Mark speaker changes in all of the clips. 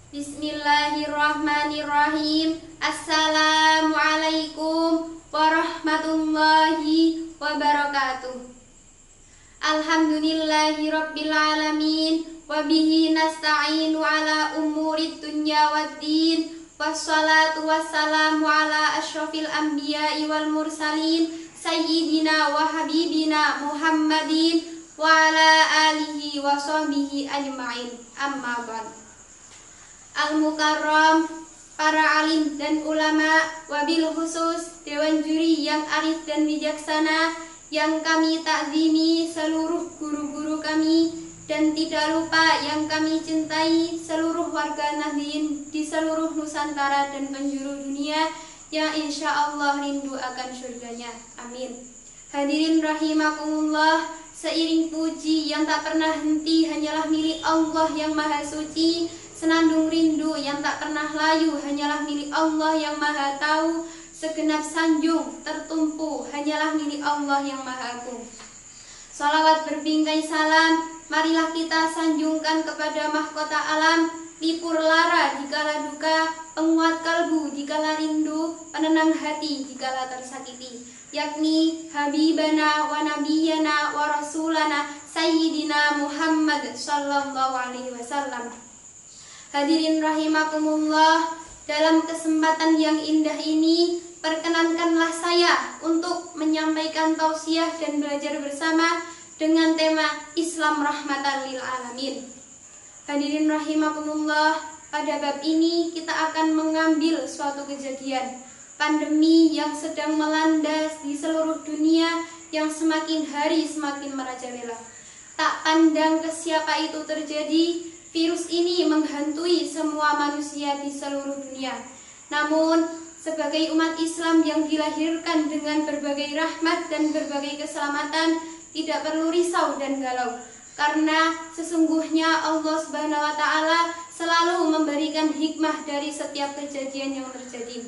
Speaker 1: Bismillahirrahmanirrahim. Assalamualaikum warahmatullahi wabarakatuh. Alhamdulillahirabbil alamin wa bihi nasta'inu ala umurid dunya waddin. Wassalatu wassalamu ala asyrafil anbiya'i wal mursalin sayyidina wa habibina Muhammadin wa ala alihi wa sahbihi ajma'in. Amma ba'd. Al-Mukarram, para alim dan ulama, wabil khusus Dewan Juri yang arif dan bijaksana, yang kami takzimi seluruh guru-guru kami, dan tidak lupa yang kami cintai seluruh warga Nahdien di seluruh Nusantara dan penjuru dunia yang insya Allah rindu akan surganya. Amin. Hadirin rahimakumullah, seiring puji yang tak pernah henti hanyalah milik Allah yang maha suci. Senandung rindu yang tak pernah layu hanyalah milik Allah yang maha tahu. Segenap sanjung tertumpu hanyalah milik Allah yang maha agung. Salawat berbingkai salam, marilah kita sanjungkan kepada mahkota alam, lipur lara dikala duka, penguat kalbu dikala rindu, penenang hati dikala tersakiti, yakni Habibana wa Nabiyana wa Rasulana Sayyidina Muhammad sallallahu alaihi wasallam. Hadirin rahimakumullah, dalam kesempatan yang indah ini perkenankanlah saya untuk menyampaikan tausiah dan belajar bersama dengan tema Islam Rahmatan lil Alamin. Hadirin rahimakumullah, pada bab ini kita akan mengambil suatu kejadian pandemi yang sedang melanda di seluruh dunia yang semakin hari semakin merajalela. Tak pandang ke siapa itu terjadi, virus ini menghantui semua manusia di seluruh dunia. Namun, sebagai umat Islam yang dilahirkan dengan berbagai rahmat dan berbagai keselamatan, tidak perlu risau dan galau, karena sesungguhnya Allah Subhanahu wa Ta'ala selalu memberikan hikmah dari setiap kejadian yang terjadi.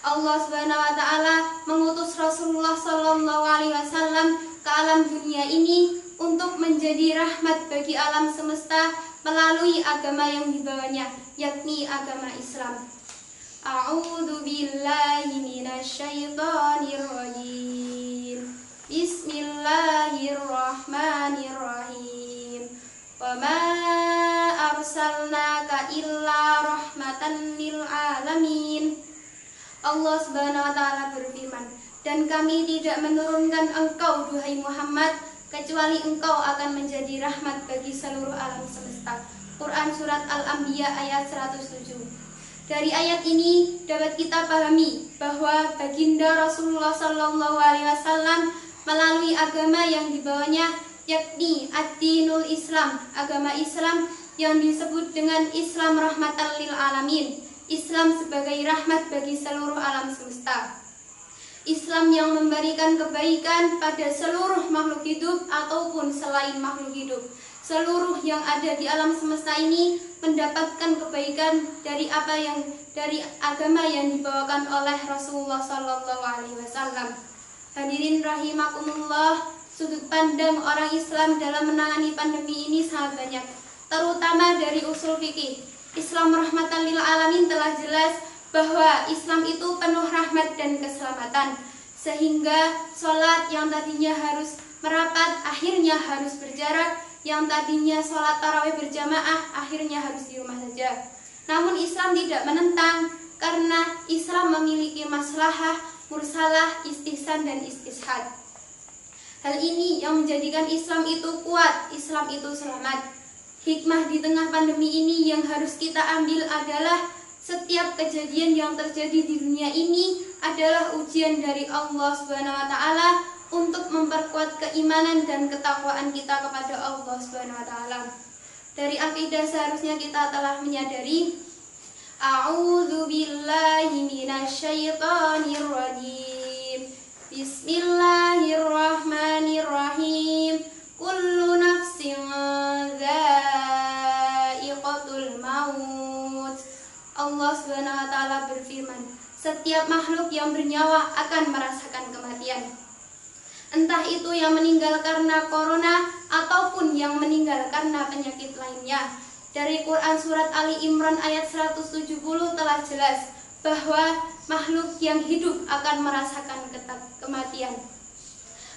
Speaker 1: Allah Subhanahu wa Ta'ala mengutus Rasulullah Sallallahu Alaihi Wasallam ke alam dunia ini untuk menjadi rahmat bagi alam semesta melalui agama yang dibawanya, yakni agama Islam. A'udzu billahi minasyaitonir rajim. Bismillahirrahmanirrahim. Wa ma arsalnaka illa rahmatan lil alamin. Allah Subhanahu wa Ta'ala berfirman, dan kami tidak menurunkan engkau duhai Muhammad kecuali engkau akan menjadi rahmat bagi seluruh alam semesta. Quran Surat Al-Anbiya ayat 107. Dari ayat ini dapat kita pahami bahwa baginda Rasulullah Sallallahu Alaihi Wasallam melalui agama yang dibawanya, yakni ad-dinul Islam, agama Islam yang disebut dengan Islam Rahmatan lil Alamin, Islam sebagai rahmat bagi seluruh alam semesta. Islam yang memberikan kebaikan pada seluruh makhluk hidup ataupun selain makhluk hidup. Seluruh yang ada di alam semesta ini mendapatkan kebaikan dari agama yang dibawakan oleh Rasulullah Sallallahu Alaihi Wasallam. Hadirin rahimakumullah, sudut pandang orang Islam dalam menangani pandemi ini sangat banyak, terutama dari usul fikih. Islam Rahmatan lil Alamin telah jelas bahwa Islam itu penuh rahmat dan keselamatan, sehingga sholat yang tadinya harus merapat akhirnya harus berjarak, yang tadinya sholat tarawih berjamaah akhirnya harus di rumah saja. Namun Islam tidak menentang, karena Islam memiliki maslahah, mursalah, istihsan dan istishad. Hal ini yang menjadikan Islam itu kuat, Islam itu selamat. Hikmah di tengah pandemi ini yang harus kita ambil adalah setiap kejadian yang terjadi di dunia ini adalah ujian dari Allah Subhanahu wa Ta'ala untuk memperkuat keimanan dan ketakwaan kita kepada Allah Subhanahu wa Ta'ala. Dari akidah seharusnya kita telah menyadari, a'udzu billahi minasyaitonir rajim. Bismillahirrahmanirrahim. Kullu nafsin dha'iqatul maut. Allah Subhanahu wa Ta'ala berfirman, setiap makhluk yang bernyawa akan merasakan kematian. Entah itu yang meninggal karena corona ataupun yang meninggal karena penyakit lainnya. Dari Quran Surat Ali Imran ayat 170 telah jelas bahwa makhluk yang hidup akan merasakan kematian.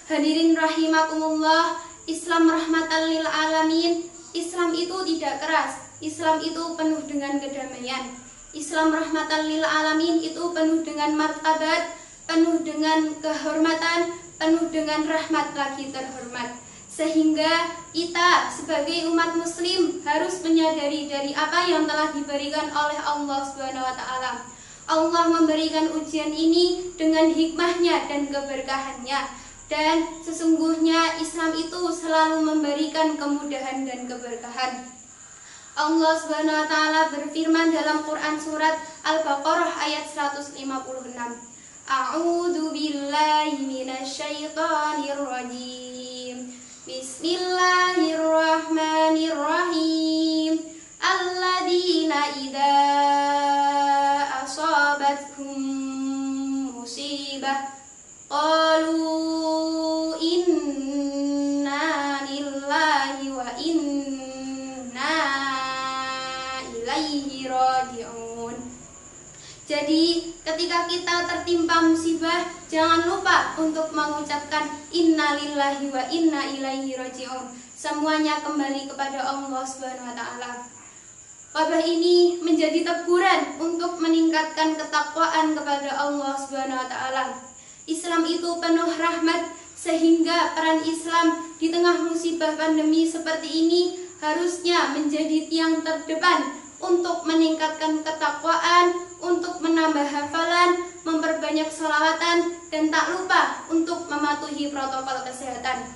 Speaker 1: Hadirin rahimakumullah, Islam rahmatan lil alamin. Islam itu tidak keras, Islam itu penuh dengan kedamaian. Islam rahmatan lil alamin itu penuh dengan martabat, penuh dengan kehormatan, penuh dengan rahmat lagi terhormat. Sehingga kita sebagai umat muslim harus menyadari dari apa yang telah diberikan oleh Allah Subhanahu wa taala. Allah memberikan ujian ini dengan hikmahnya dan keberkahannya. Dan sesungguhnya Islam itu selalu memberikan kemudahan dan keberkahan. Allah Subhanahu wa taala berfirman dalam Quran surat Al-Baqarah ayat 156. A'udzu billahi minasyaitonir rajim. Bismillahirrahmanirrahim. Alladzina idza asabathum musibah qalu inna lillahi wa inna ilaihi raji'un. Jadi ketika kita tertimpa musibah, jangan lupa untuk mengucapkan innalillahi wa inna ilaihi raji'un. Semuanya kembali kepada Allah Subhanahu wa taala. Wabah ini menjadi teguran untuk meningkatkan ketakwaan kepada Allah Subhanahu wa taala. Islam itu penuh rahmat, sehingga peran Islam di tengah musibah pandemi seperti ini harusnya menjadi tiang terdepan untuk meningkatkan ketakwaan, untuk menambah hafalan, memperbanyak sholawatan, dan tak lupa untuk mematuhi protokol kesehatan.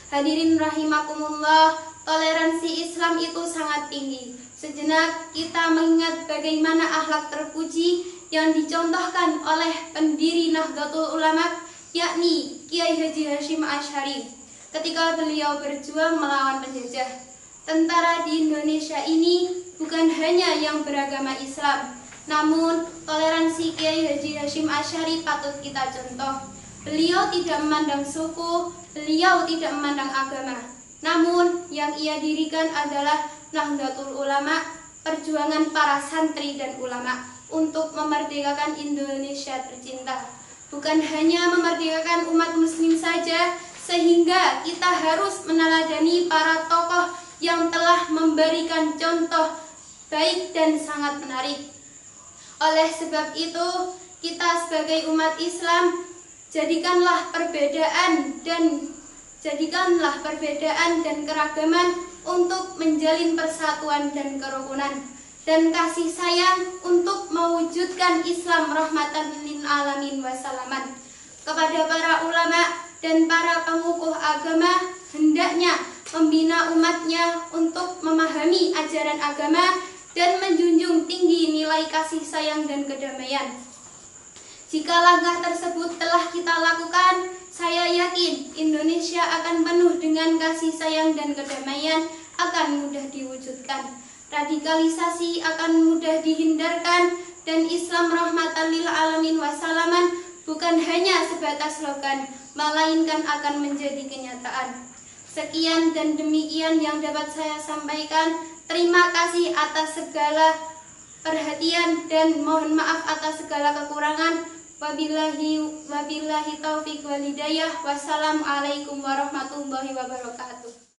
Speaker 1: Hadirin rahimakumullah, toleransi Islam itu sangat tinggi. Sejenak kita mengingat bagaimana akhlak terpuji yang dicontohkan oleh pendiri Nahdlatul Ulama, yakni Kiai Haji Hasyim Asy'ari, ketika beliau berjuang melawan penjajah. Tentara di Indonesia ini bukan hanya yang beragama Islam, namun toleransi Kiai Haji Hasyim Asy'ari patut kita contoh. Beliau tidak memandang suku, beliau tidak memandang agama, namun yang ia dirikan adalah Nahdlatul Ulama, perjuangan para santri dan ulama untuk memerdekakan Indonesia tercinta. Bukan hanya memerdekakan umat muslim saja, sehingga kita harus meneladani para tokoh yang telah memberikan contoh baik dan sangat menarik. Oleh sebab itu, kita sebagai umat Islam jadikanlah perbedaan dan keragaman untuk menjalin persatuan dan kerukunan, dan kasih sayang untuk mewujudkan Islam rahmatan lil alamin wassalaman. Kepada para ulama dan para pengukuh agama, hendaknya membina umatnya untuk memahami ajaran agama dan menjunjung tinggi nilai kasih sayang dan kedamaian. Jika langkah tersebut telah kita lakukan, saya yakin Indonesia akan penuh dengan kasih sayang dan kedamaian, akan mudah diwujudkan. Radikalisasi akan mudah dihindarkan, dan Islam rahmatan lil alamin wassalaman bukan hanya sebatas slogan, melainkan akan menjadi kenyataan. Sekian dan demikian yang dapat saya sampaikan. Terima kasih atas segala perhatian dan mohon maaf atas segala kekurangan. Wabillahi taufiq wal hidayah. Wassalamualaikum warahmatullahi wabarakatuh.